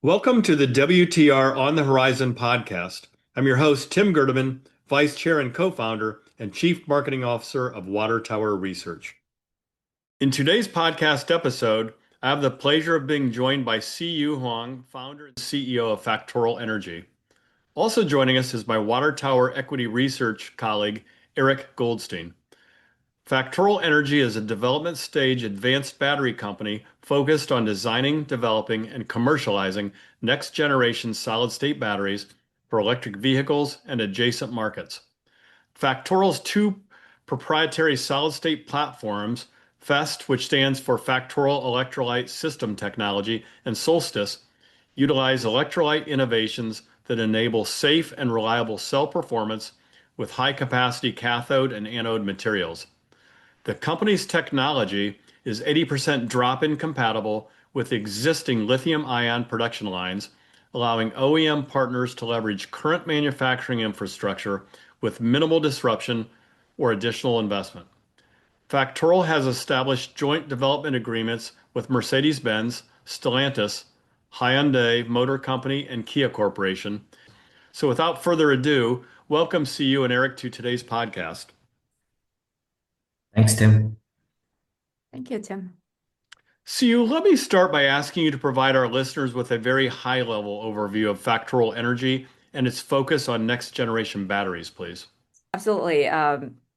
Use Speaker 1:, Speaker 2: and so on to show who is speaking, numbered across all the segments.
Speaker 1: Welcome to the WTR On the Horizon podcast. I'm your host, Tim Gerdeman, Vice Chair and Co-founder and Chief Marketing Officer of Water Tower Research. In today's podcast episode, I have the pleasure of being joined by Siyu Huang, founder and CEO of Factorial Energy. Also joining us is my Water Tower Equity Research colleague, Eric Goldstein. Factorial Energy is a development stage advanced battery company focused on designing, developing, and commercializing next generation solid state batteries for electric vehicles and adjacent markets. Factorial's two proprietary solid state platforms, FEST, which stands for Factorial Electrolyte System Technology, and Solstice, utilize electrolyte innovations that enable safe and reliable cell performance with high capacity cathode and anode materials. The company's technology is 80% drop-in compatible with existing lithium-ion production lines, allowing OEM partners to leverage current manufacturing infrastructure with minimal disruption or additional investment. Factorial has established joint development agreements with Mercedes-Benz, Stellantis, Hyundai Motor Company, and Kia Corporation. So without further ado, welcome Siyu and Eric to today's podcast.
Speaker 2: Thanks, Tim.
Speaker 3: Thank you, Tim.
Speaker 1: Siyu, let me start by asking you to provide our listeners with a very high-level overview of Factorial Energy and its focus on next-generation batteries, please.
Speaker 3: Absolutely.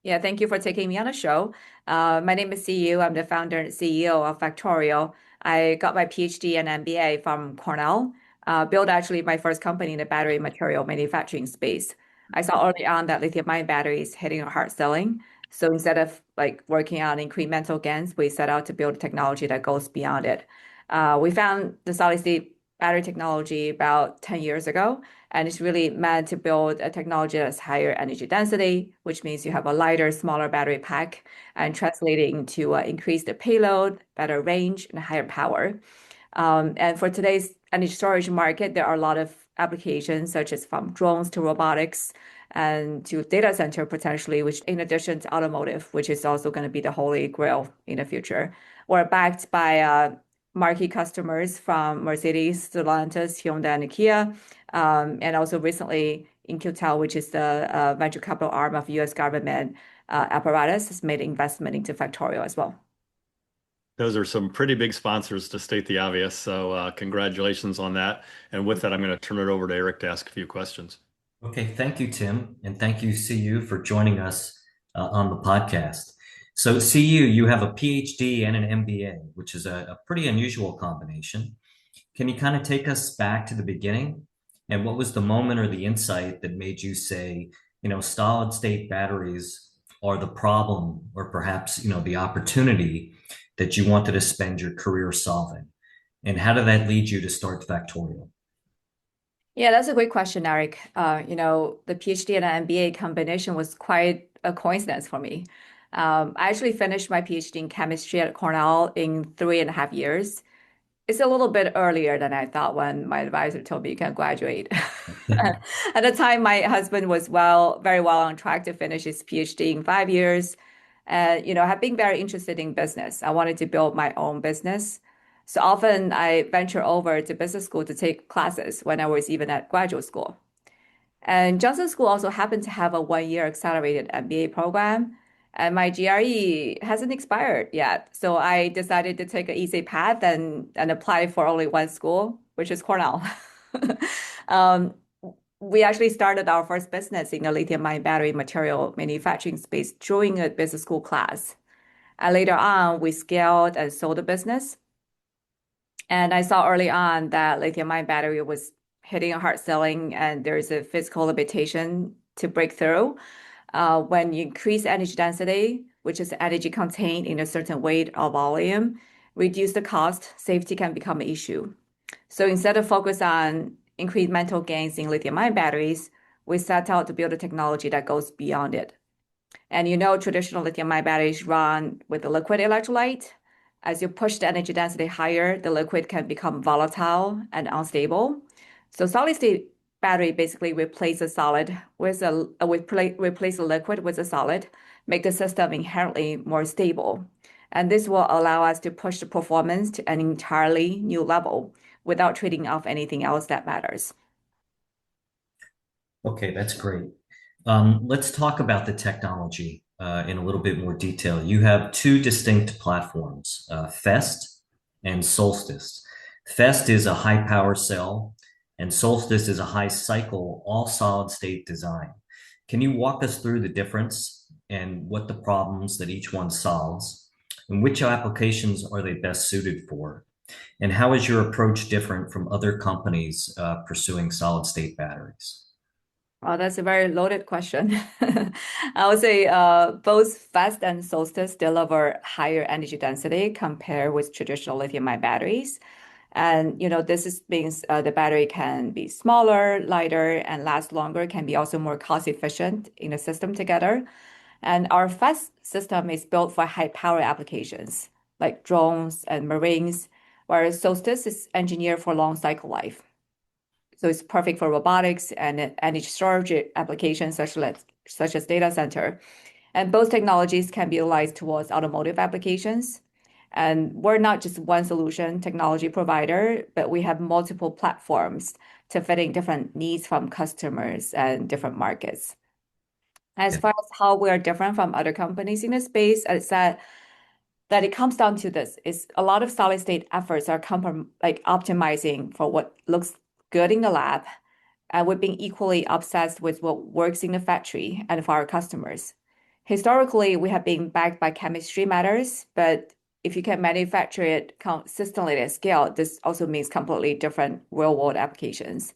Speaker 3: Thank you for taking me on the show. My name is CU. I'm the founder and CEO of Factorial. I got my PhD and MBA from Cornell, built actually my first company in the battery material manufacturing space. I saw early on that lithium-ion batteries hitting a hard ceiling. So instead of working on incremental gains, we set out to build technology that goes beyond it. We found the solid state battery technology about 10 years ago, and it's really meant to build a technology that's higher energy density, which means you have a lighter, smaller battery pack, and translating to increase the payload, better range, and higher power. And for today's energy storage market, there are a lot of applications, such as from drones to robotics and to data center potentially, which in addition to automotive, which is also going to be the holy grail in the future. We're backed by marquee customers from Mercedes, Stellantis, Hyundai, and Kia, and also recently InQtel, which is the venture capital arm of U.S. government apparatus, has made investment into Factorial as well.
Speaker 1: Those are some pretty big sponsors, to state the obvious, so congratulations on that. And with that, I'm going to turn it over to Eric to ask a few questions.
Speaker 2: Okay, thank you, Tim, and thank you, CU, for joining us on the podcast. So, CU, you have a PhD and an MBA, which is a pretty unusual combination. Can you kind of take us back to the beginning? And what was the moment or the insight that made you say, solid state batteries are the problem, or perhaps, the opportunity that you wanted to spend your career solving? And how did that lead you to start Factorial?
Speaker 3: Yeah, that's a great question, Eric. The PhD and MBA combination was quite a coincidence for me. I actually finished my PhD in chemistry at Cornell in 3.5 years. It's a little bit earlier than I thought when my advisor told me you can graduate. At the time, my husband was very well on track to finish his PhD in 5 years. And, have been very interested in business. I wanted to build my own business. So often I venture over to business school to take classes when I was even at graduate school. And Johnson School also happened to have a 1-year accelerated MBA program, and my GRE hasn't expired yet. So I decided to take an easy path and apply for only one school, which is Cornell. We actually started our first business in the lithium-ion battery material manufacturing space during a business school class. And later on, we scaled and sold the business. And I saw early on that lithium-ion battery was hitting a hard ceiling, and there's a physical limitation to break through. When you increase energy density, which is energy contained in a certain weight or volume, reduce the cost, safety can become an issue. So instead of focus on incremental gains in lithium-ion batteries, we set out to build a technology that goes beyond it. And traditional lithium-ion batteries run with a liquid electrolyte. As you push the energy density higher, the liquid can become volatile and unstable. So solid state battery basically replace a liquid with a solid, make the system inherently more stable. And this will allow us to push the performance to an entirely new level without trading off anything else that matters.
Speaker 2: Okay, that's great. Let's talk about the technology in a little bit more detail. You have two distinct platforms, FEST and Solstice. FEST is a high power cell, and Solstice is a high cycle, all solid state design. Can you walk us through the difference and what the problems that each one solves, and which applications are they best suited for? And how is your approach different from other companies pursuing solid state batteries?
Speaker 3: Well, that's a very loaded question. I would say both Fast and Solstice deliver higher energy density compared with traditional lithium-ion batteries. And this means the battery can be smaller, lighter, and last longer, can be also more cost efficient in the system together. And our Fast system is built for high power applications like drones and marines, whereas Solstice is engineered for long cycle life. So it's perfect for robotics and energy storage applications such as data center. And both technologies can be utilized towards automotive applications. And we're not just one solution technology provider, but we have multiple platforms to fitting different needs from customers and different markets. As
Speaker 2: Yeah.
Speaker 3: far as how we are different from other companies in the space, it's that it comes down to this is a lot of solid state efforts are optimizing for what looks good in the lab, and we're being equally obsessed with what works in the factory and for our customers. Historically, we have been backed by chemistry matters, but if you can manufacture it consistently at scale, this also means completely different real-world applications.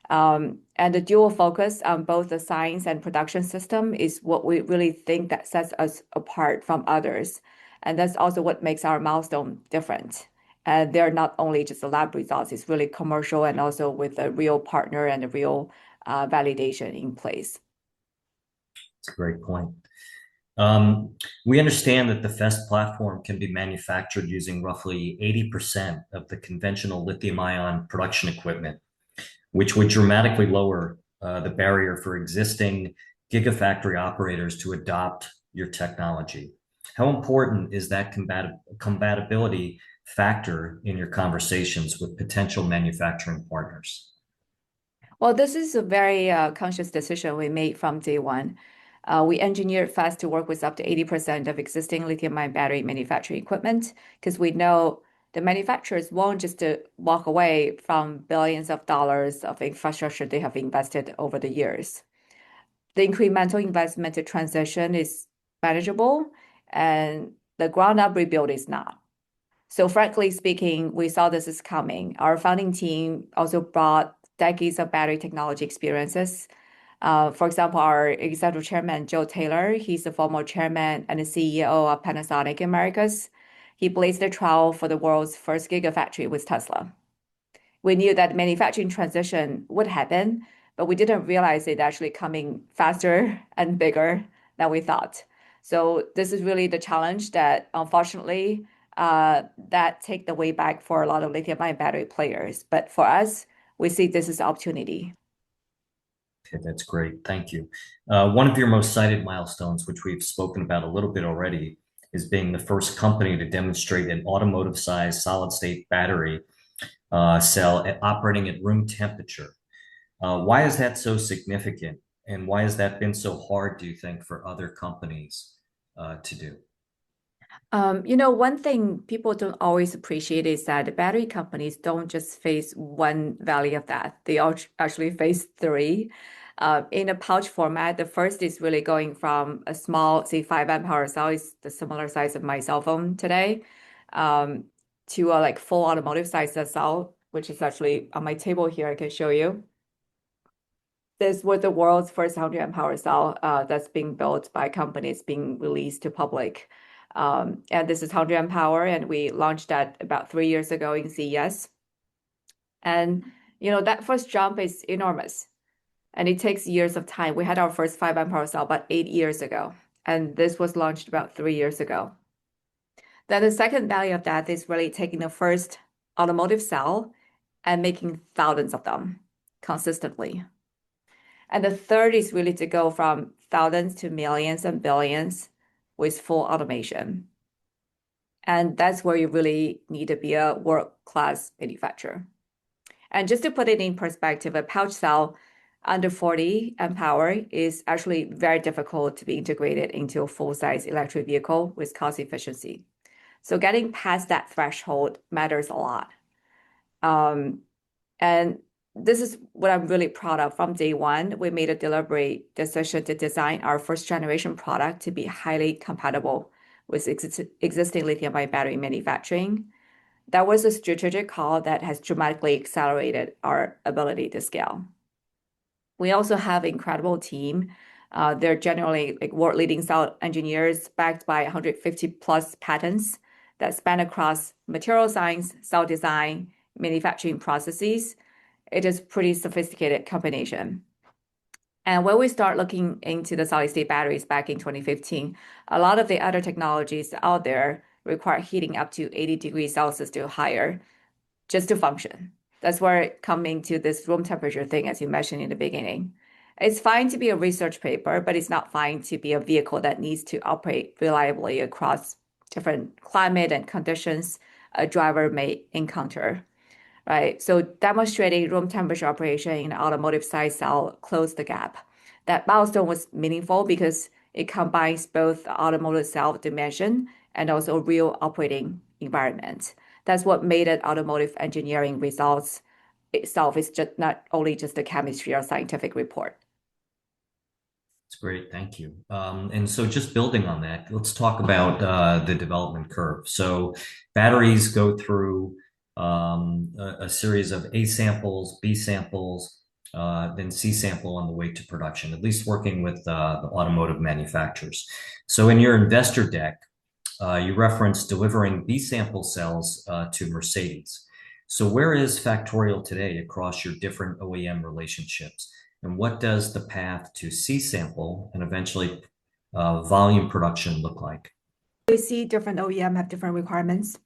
Speaker 3: And the dual focus on both the science and production system is what we really think that sets us apart from others. And that's also what makes our milestone different. And they're not only just the lab results, it's really commercial and also with a real partner and a real validation in place.
Speaker 2: That's a great point. We understand that the FEST platform can be manufactured using roughly 80% of the conventional lithium-ion production equipment, which would dramatically lower the barrier for existing gigafactory operators to adopt your technology. How important is that compatibility factor in your conversations with potential manufacturing partners?
Speaker 3: Well, this is a very conscious decision we made from day one. We engineered Fast to work with up to 80% of existing lithium-ion battery manufacturing equipment because we know the manufacturers won't just walk away from billions of dollars of infrastructure they have invested over the years. The incremental investment to transition is manageable, and the ground-up rebuild is not. So frankly speaking, we saw this is coming. Our founding team also brought decades of battery technology experiences. For example, our executive chairman, Joe Taylor, he's the former chairman and the CEO of Panasonic Americas. He blazed the trail for the world's first gigafactory with Tesla. We knew that manufacturing transition would happen, but we didn't realize it actually coming faster and bigger than we thought. So this is really the challenge that unfortunately that take the way back for a lot of lithium-ion battery players. But for us, we see this as opportunity.
Speaker 2: Okay, that's great. Thank you. One of your most cited milestones, which we've spoken about a little bit already, is being the first company to demonstrate an automotive-sized solid-state battery cell operating at room temperature. Why is that so significant? And why has that been so hard, do you think, for other companies to do?
Speaker 3: One thing people don't always appreciate is that the battery companies don't just face one valley of that. They actually face three. In a pouch format, the first is really going from a small, say, 5 amp hour cell, is the similar size of my cell phone today, to a full automotive size cell, which is actually on my table here. I can show you. This was the world's first 100 amp hour cell that's being built by companies being released to public. And this is 100 amp hour, and we launched that about 3 years ago in CES. And that first jump is enormous, and it takes years of time. We had our first 5 amp hour cell about 8 years ago, and this was launched about 3 years ago. Then the second value of that is really taking the first automotive cell and making thousands of them consistently. And the third is really to go from thousands to millions and billions with full automation. And that's where you really need to be a world-class manufacturer. And just to put it in perspective, a pouch cell under 40 amp hour is actually very difficult to be integrated into a full-size electric vehicle with cost efficiency. So getting past that threshold matters a lot. And this is what I'm really proud of. From day one, we made a deliberate decision to design our first generation product to be highly compatible with existing lithium-ion battery manufacturing. That was a strategic call that has dramatically accelerated our ability to scale. We also have an incredible team. They're generally like world-leading cell engineers backed by 150 plus patents that span across material science, cell design, manufacturing processes. It is pretty sophisticated combination. And when we start looking into the solid-state batteries back in 2015, a lot of the other technologies out there require heating up to 80 degrees Celsius to higher just to function. That's where it comes into this room temperature thing, as you mentioned in the beginning. It's fine to be a research paper, but it's not fine to be a vehicle that needs to operate reliably across different climate and conditions a driver may encounter, right? So demonstrating room temperature operation in automotive size cell closed the gap. That milestone was meaningful because it combines both the automotive cell dimension and also real operating environment. That's what made it automotive engineering results itself is just not only just a chemistry or scientific report.
Speaker 2: It's great, thank you. And so just building on that, let's talk about the development curve. So batteries go through a series of A samples, B samples, then C sample on the way to production, at least working with the automotive manufacturers. So in your investor deck, you referenced delivering B sample cells to Mercedes. So where is Factorial today across your different OEM relationships? And what does the path to C sample and eventually volume production look like?
Speaker 3: We see different OEM have different requirements.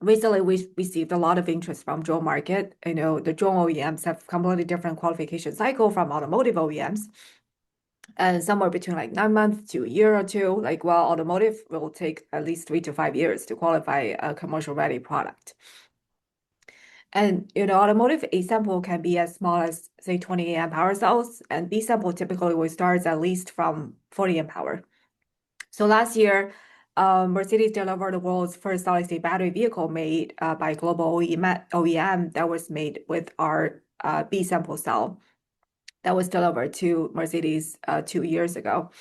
Speaker 3: Recently, we received a lot of interest from drone market. You know, the drone OEMs have completely different qualification cycle from automotive OEMs. And somewhere between like 9 months to a year or two, like while automotive will take at least 3 to 5 years to qualify a commercial ready product. And you know, automotive A sample can be as small as say 20 amp hour cells, and B sample typically will start at least from 40 amp hour. So last year, Mercedes delivered the world's first solid-state battery vehicle made by global OEM that was made with our B sample cell that was delivered to Mercedes 2 years ago.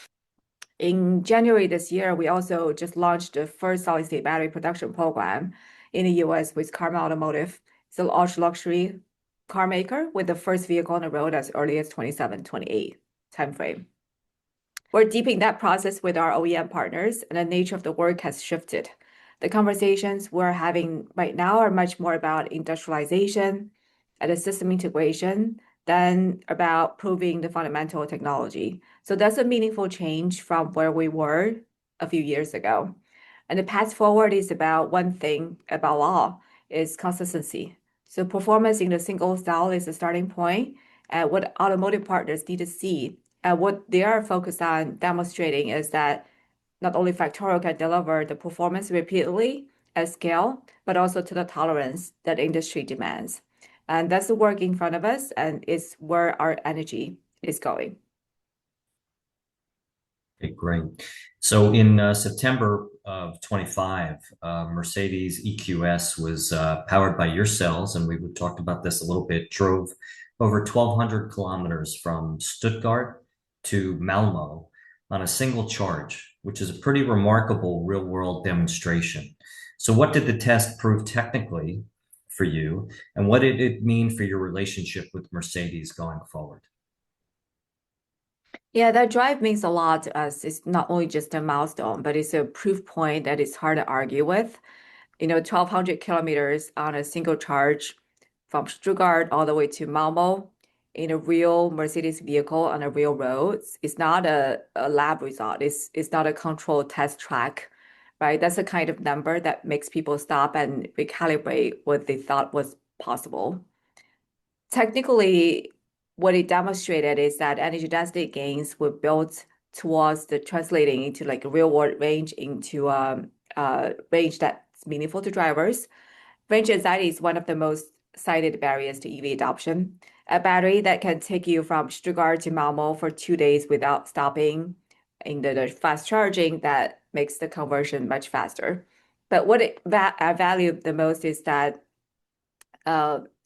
Speaker 3: In January this year, we also just launched the first solid-state battery production program in the US with Karma Automotive. It's an ultra-luxury car maker with the first vehicle on the road as early as 27, 28 timeframe. We're deepening that process with our OEM partners, and the nature of the work has shifted. The conversations we're having right now are much more about industrialization and the system integration than about proving the fundamental technology. So that's a meaningful change from where we were a few years ago. And the path forward is about one thing about all is consistency. So performance in a single cell is the starting point. And what automotive partners need to see and what they are focused on demonstrating is that not only Factorial can deliver the performance repeatedly at scale, but also to the tolerance that industry demands. And that's the work in front of us, and it's where our energy is going.
Speaker 2: Okay, great. So in September of 25, Mercedes EQS was powered by your cells, and we talked about this a little bit, drove over 1,200 kilometers from Stuttgart to Malmo on a single charge, which is a pretty remarkable real-world demonstration. So what did the test prove technically for you, and what did it mean for your relationship with Mercedes going forward?
Speaker 3: Yeah, that drive means a lot to us. It's not only just a milestone, but it's a proof point that it's hard to argue with. You know, 1,200 kilometers on a single charge from Stuttgart all the way to Malmo in a real Mercedes vehicle on a real road. It's not a lab result. It's not a controlled test track, right? That's the kind of number that makes people stop and recalibrate what they thought was possible. Technically, what it demonstrated is that energy density gains were built towards the translating into like a real world range into a range that's meaningful to drivers. Range anxiety is one of the most cited barriers to EV adoption. A battery that can take you from Stuttgart to Malmo for 2 days without stopping in the fast charging that makes the conversion much faster. But what I value the most is that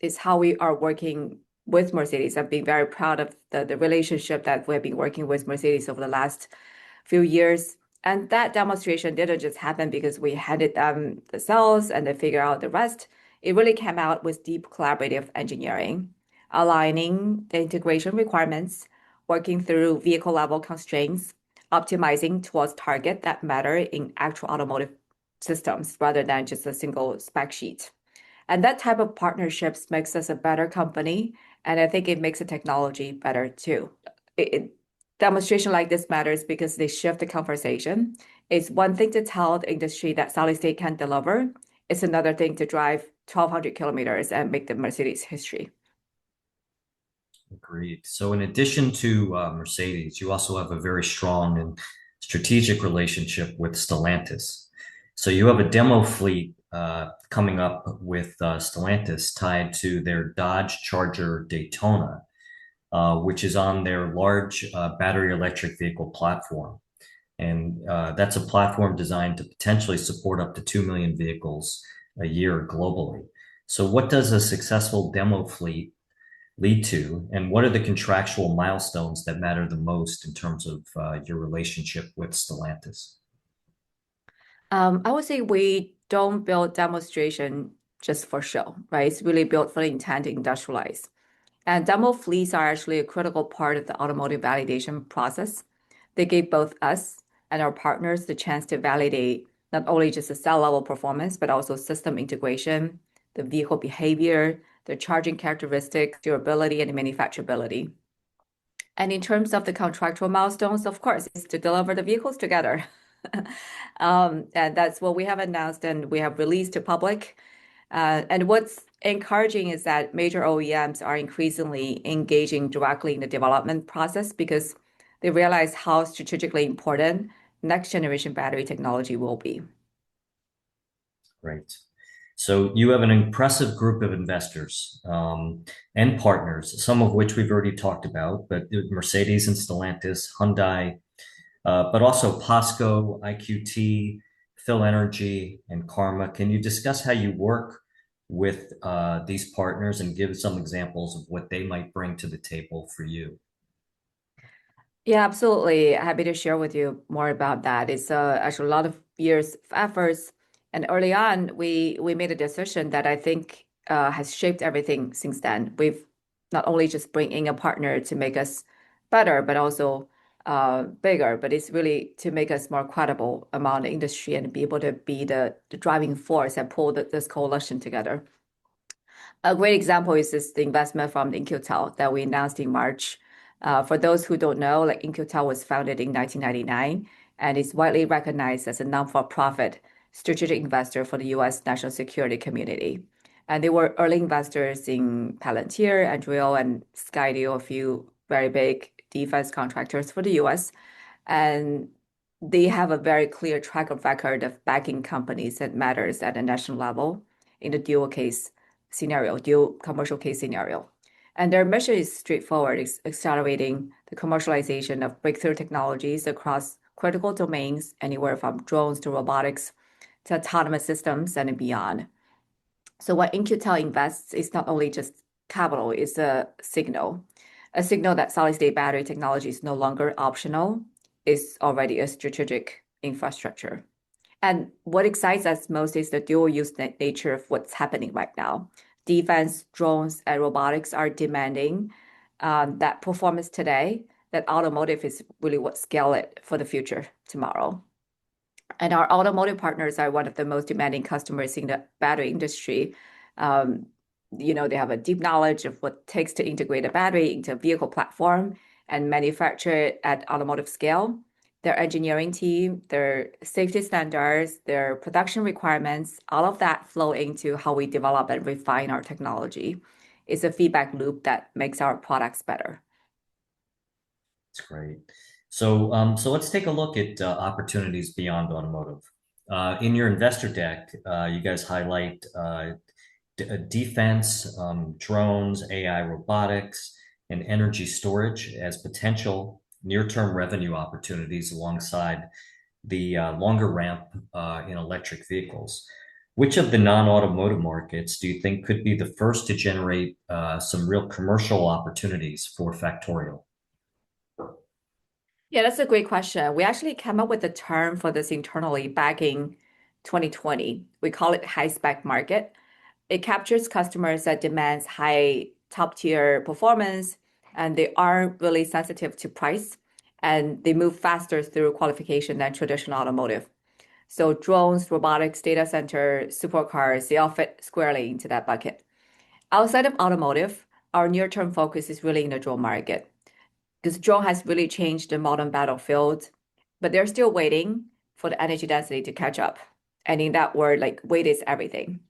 Speaker 3: is how we are working with Mercedes. I've been very proud of the relationship that we've been working with Mercedes over the last few years. And that demonstration didn't just happen because we handed them the cells and they figure out the rest. It really came out with deep collaborative engineering, aligning the integration requirements, working through vehicle level constraints, optimizing towards target that matter in actual automotive systems rather than just a single spec sheet. And that type of partnerships makes us a better company. And I think it makes the technology better too. Demonstration like this matters because they shift the conversation. It's one thing to tell the industry that solid state can deliver. It's another thing to drive 1,200 kilometers and make the Mercedes history.
Speaker 2: Agreed. So in addition to Mercedes, you also have a very strong and strategic relationship with Stellantis. So you have a demo fleet coming up with Stellantis tied to their Dodge Charger Daytona, which is on their large battery electric vehicle platform. And that's a platform designed to potentially support up to 2 million vehicles a year globally. So what does a successful demo fleet lead to? And what are the contractual milestones that matter the most in terms of your relationship with Stellantis?
Speaker 3: I would say we don't build demonstration just for show, right? It's really built for the intent to industrialize. And demo fleets are actually a critical part of the automotive validation process. They give both us and our partners the chance to validate not only just the cell level performance, but also system integration, the vehicle behavior, the charging characteristics, durability, and manufacturability. And in terms of the contractual milestones, of course, is to deliver the vehicles together. And that's what we have announced and we have released to public. And what's encouraging is that major OEMs are increasingly engaging directly in the development process because they realize how strategically important next generation battery technology will be.
Speaker 2: Great. So you have an impressive group of investors and partners, some of which we've already talked about, but Mercedes and Stellantis, Hyundai, but also POSCO, IQT, Phil Energy, and Karma. Can you discuss how you work with these partners and give some examples of what they might bring to the table for you?
Speaker 3: Yeah, absolutely. Happy to share with you more about that. It's actually a lot of years of efforts. And early on, we made a decision that I think has shaped everything since then. We've not only just bring in a partner to make us better, but also bigger. But it's really to make us more credible among the industry and be able to be the driving force and pull this coalition together. A great example is the investment from InQtel that we announced in March. For those who don't know, like InQtel was founded in 1999 and is widely recognized as a non-for-profit strategic investor for the U.S. national security community. And they were early investors in Palantir, Anduril, and Skydio, a few very big defense contractors for the U.S. And they have a very clear track record of backing companies that matters at a national level in the dual commercial case scenario. And their mission is straightforward, is accelerating the commercialization of breakthrough technologies across critical domains, anywhere from drones to robotics to autonomous systems and beyond. So what InQtel invests is not only just capital, it's a signal that solid-state battery technology is no longer optional, it's already a strategic infrastructure. And what excites us most is the dual-use nature of what's happening right now. Defense, drones, and robotics are demanding that performance today, that automotive is really what scale it for the future tomorrow. And our automotive partners are one of the most demanding customers in the battery industry. They have a deep knowledge of what it takes to integrate a battery into a vehicle platform and manufacture it at automotive scale. Their engineering team, their safety standards, their production requirements, all of that flow into how we develop and refine our technology. It's a feedback loop that makes our products better.
Speaker 2: That's great. So let's take a look at opportunities beyond automotive. In your investor deck, you guys highlight defense, drones, AI robotics, and energy storage as potential near-term revenue opportunities alongside the longer ramp in electric vehicles. Which of the non-automotive markets do you think could be the first to generate some real commercial opportunities for Factorial?
Speaker 3: Yeah, that's a great question. We actually came up with a term for this internally back in 2020. We call it high spec market. It captures customers that demands high top tier performance and they aren't really sensitive to price and they move faster through qualification than traditional automotive. So drones, robotics, data center, supercars, they all fit squarely into that bucket. Outside of automotive, our near-term focus is really in the drone market because drone has really changed the modern battlefield, but they're still waiting for the energy density to catch up. And in that word, like weight is everything.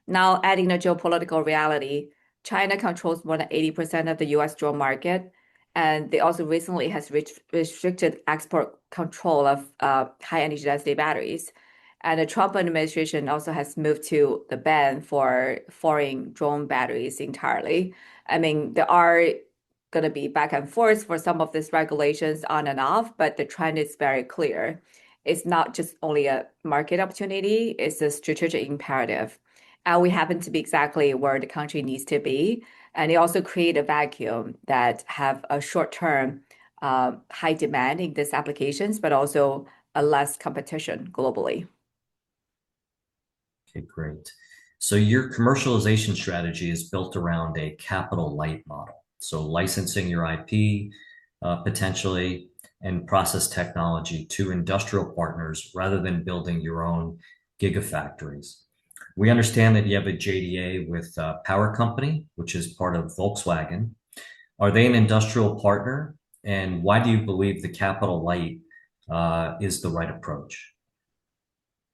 Speaker 3: Now, adding the geopolitical reality, China controls more than 80% of the US drone market, and they also recently has restricted export control of high energy density batteries. And the Trump administration also has moved to the ban for foreign drone batteries entirely. I mean, there are going to be back and forth for some of these regulations on and off, but the trend is very clear. It's not just only a market opportunity, it's a strategic imperative. And we happen to be exactly where the country needs to be. And they also create a vacuum that have a short-term high demand in these applications, but also a less competition globally.
Speaker 2: Okay, great. So your commercialization strategy is built around a capital light model. So licensing your IP, potentially, and process technology to industrial partners rather than building your own gigafactories. We understand that you have a JDA with Power Company, which is part of Volkswagen. Are they an industrial partner? And why do you believe the capital light is the right approach?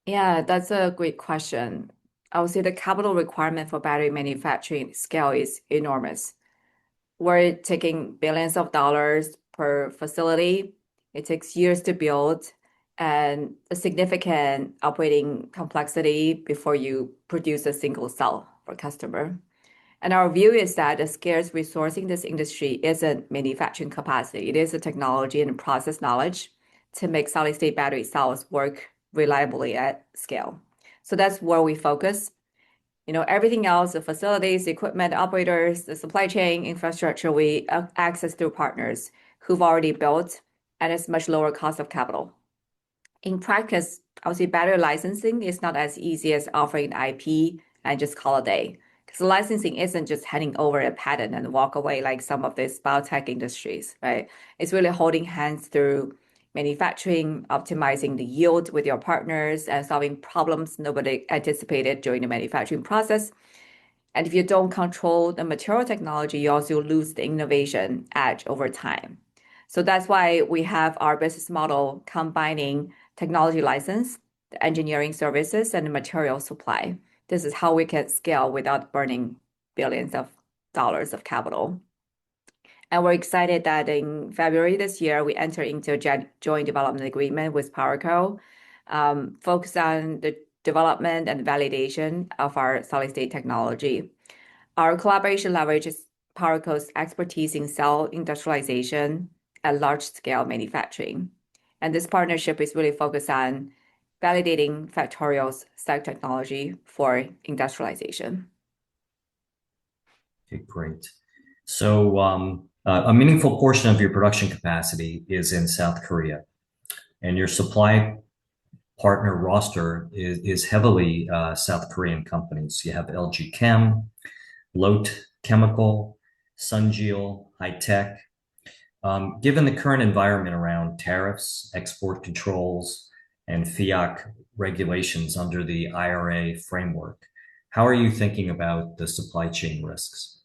Speaker 3: Yeah, that's a great question. I would say the capital requirement for battery manufacturing scale is enormous. We're taking billions of dollars per facility. It takes years to build and a significant operating complexity before you produce a single cell for customer. And our view is that the scarce resource in this industry isn't manufacturing capacity. It is a technology and process knowledge to make solid state battery cells work reliably at scale. So that's where we focus. Everything else, the facilities, the equipment, operators, the supply chain infrastructure, we access through partners who've already built and it's much lower cost of capital. In practice, I would say battery licensing is not as easy as offering IP and just call a day. Because licensing isn't just handing over a patent and walk away like some of these biotech industries, right? It's really holding hands through manufacturing, optimizing the yield with your partners, and solving problems nobody anticipated during the manufacturing process. And if you don't control the material technology, you also lose the innovation edge over time. So that's why we have our business model combining technology license, the engineering services, and the material supply. This is how we can scale without burning billions of dollars of capital. And we're excited that in February this year, we entered into a joint development agreement with PowerCo, focused on the development and validation of our solid state technology. Our collaboration leverages PowerCo's expertise in cell industrialization and large scale manufacturing. And this partnership is really focused on validating Factorial's stack technology for industrialization.
Speaker 2: Okay, great. So a meaningful portion of your production capacity is in South Korea, and your supply partner roster is heavily South Korean companies. You have LG Chem, Lotte Chemical, Sunjeel, High Tech. Given the current environment around tariffs, export controls, and fiat regulations under the IRA framework, how are you thinking about the supply chain risks?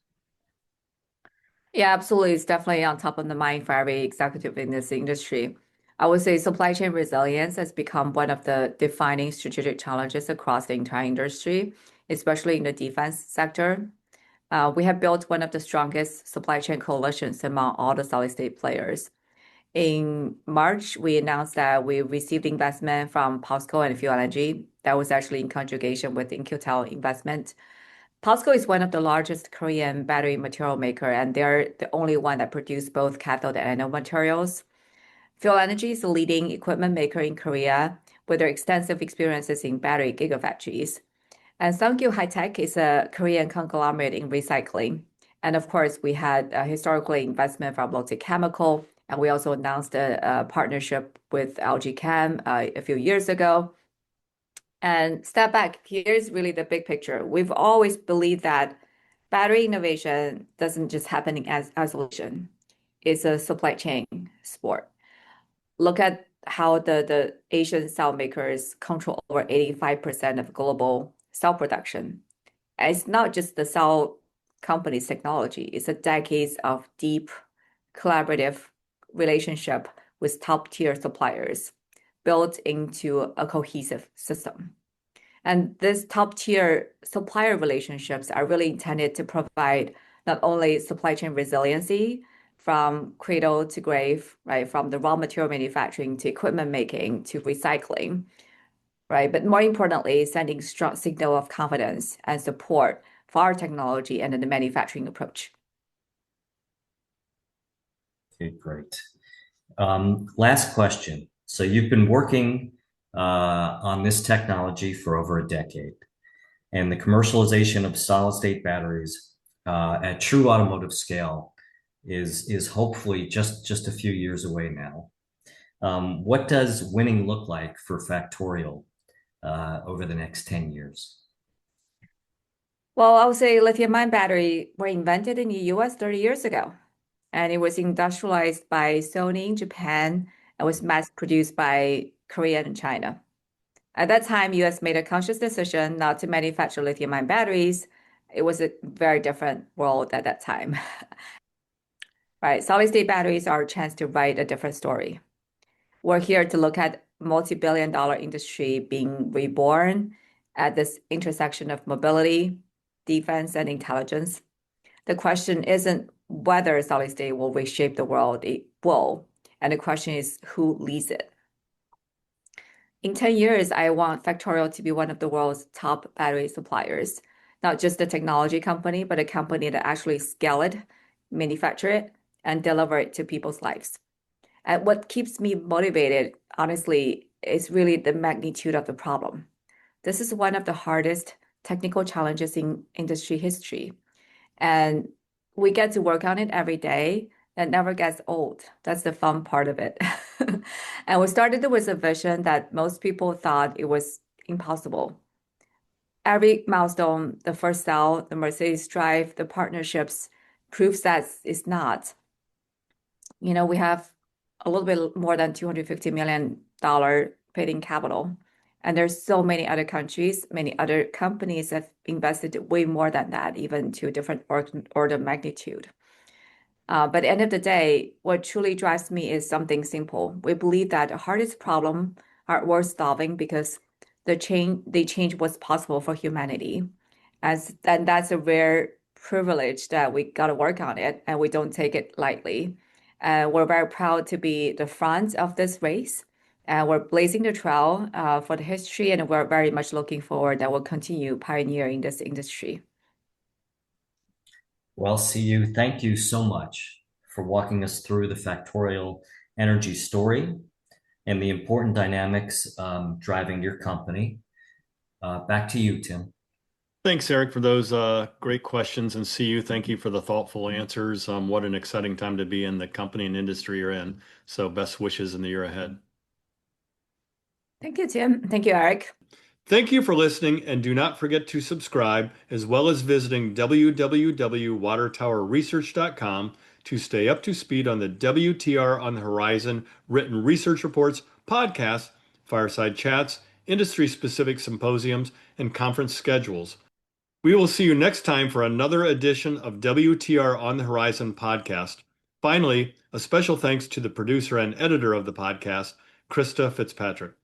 Speaker 3: Yeah, absolutely. It's definitely on top of the mind for every executive in this industry. I would say supply chain resilience has become one of the defining strategic challenges across the entire industry, especially in the defense sector. We have built one of the strongest supply chain coalitions among all the solid state players. In March, we announced that we received investment from POSCO and Fuel Energy. That was actually in conjugation with InQtel investment. POSCO is one of the largest Korean battery material maker, and they're the only one that produce both cathode and anode materials. Fuel Energy is a leading equipment maker in Korea with their extensive experiences in battery gigafactories. And Sungkyu High-Tech is a Korean conglomerate in recycling. And of course, we had historically investment from Lotte Chemical, and we also announced a partnership with LG Chem a few years ago. And step back, here's really the big picture. We've always believed that battery innovation doesn't just happen in isolation. It's a supply chain sport. Look at how the Asian cell makers control over 85% of global cell production. And it's not just the cell company's technology, it's a decades of deep collaborative relationship with top-tier suppliers built into a cohesive system. And these top-tier supplier relationships are really intended to provide not only supply chain resiliency from cradle to grave, right? From the raw material manufacturing to equipment making to recycling, right? But more importantly, sending strong signal of confidence and support for our technology and the manufacturing approach.
Speaker 2: Okay, great. Last question. So you've been working on this technology for over a decade, and the commercialization of solid-state batteries at true automotive scale is hopefully just a few years away now. What does winning look like for Factorial over the next 10 years?
Speaker 3: Well, I would say lithium-ion battery were invented in the US 30 years ago, and it was industrialized by Sony in Japan and was mass-produced by Korea and China. At that time, US made a conscious decision not to manufacture lithium-ion batteries. It was a very different world at that time. Right, solid-state batteries are a chance to write a different story. We're here to look at multi-billion-dollar industry being reborn at this intersection of mobility, defense, and intelligence. The question isn't whether solid state will reshape the world, it will. And the question is who leads it. In 10 years, I want Factorial to be one of the world's top battery suppliers, not just a technology company, but a company that actually scale it, manufacture it, and deliver it to people's lives. And what keeps me motivated, honestly, is really the magnitude of the problem. This is one of the hardest technical challenges in industry history. And we get to work on it every day. It never gets old. That's the fun part of it. And we started with a vision that most people thought it was impossible. Every milestone, the first cell, the Mercedes drive, the partnerships proves that it's not. You know, we have a little bit more than $250 million paid in capital. And there's so many other countries, many other companies have invested way more than that, even to a different order of magnitude. But at the end of the day, what truly drives me is something simple. We believe that the hardest problem are worth solving because they change what's possible for humanity. And that's a rare privilege that we got to work on it, and we don't take it lightly. We're very proud to be the front of this race. We're blazing the trail for the history, and we're very much looking forward that we'll continue pioneering this industry.
Speaker 2: Well, Siyu, thank you so much for walking us through the Factorial Energy story and the important dynamics driving your company. Back to you, Tim.
Speaker 1: Thanks, Eric, for those great questions. And Siyu, thank you for the thoughtful answers. What an exciting time to be in the company and industry you're in. So best wishes in the year ahead.
Speaker 3: Thank you, Tim. Thank you, Eric.
Speaker 1: Thank you for listening, and do not forget to subscribe, as well as visiting www.watertowerresearch.com to stay up to speed on the WTR on the Horizon written research reports, podcasts, fireside chats, industry-specific symposiums, and conference schedules. We will see you next time for another edition of WTR on the Horizon podcast. Finally, a special thanks to the producer and editor of the podcast, Krista Fitzpatrick.